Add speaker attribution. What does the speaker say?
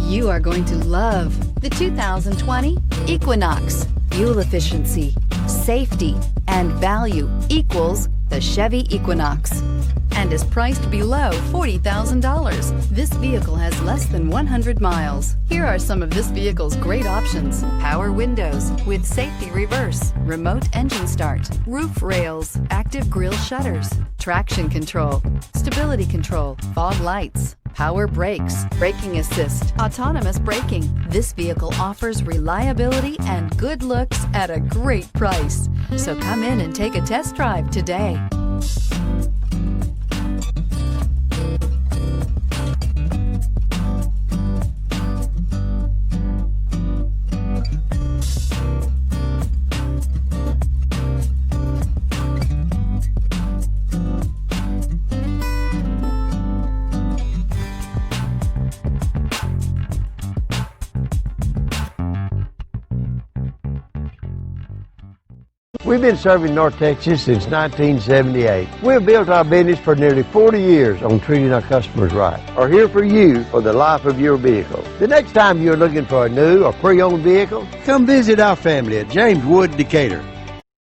Speaker 1: You are going to love the 2020 Equinox. Fuel efficiency, safety, and value equals the Chevy Equinox and is priced below $40,000. This vehicle has less than 100 miles. Here are some of this vehicle's great options: power windows with safety reverse, remote engine start, roof rails, active grille shutters, traction control, stability control, fog lights, power brakes, braking assist, autonomous braking. This vehicle offers reliability and good looks at a great price. So come in and take a test drive today.
Speaker 2: We've been serving North Texas since 1978. We've built our business for nearly 40 years on treating our customers right. Are here for you for the life of your vehicle. The next time you're looking for a new or pre-owned vehicle, come visit our family at James Wood Decatur.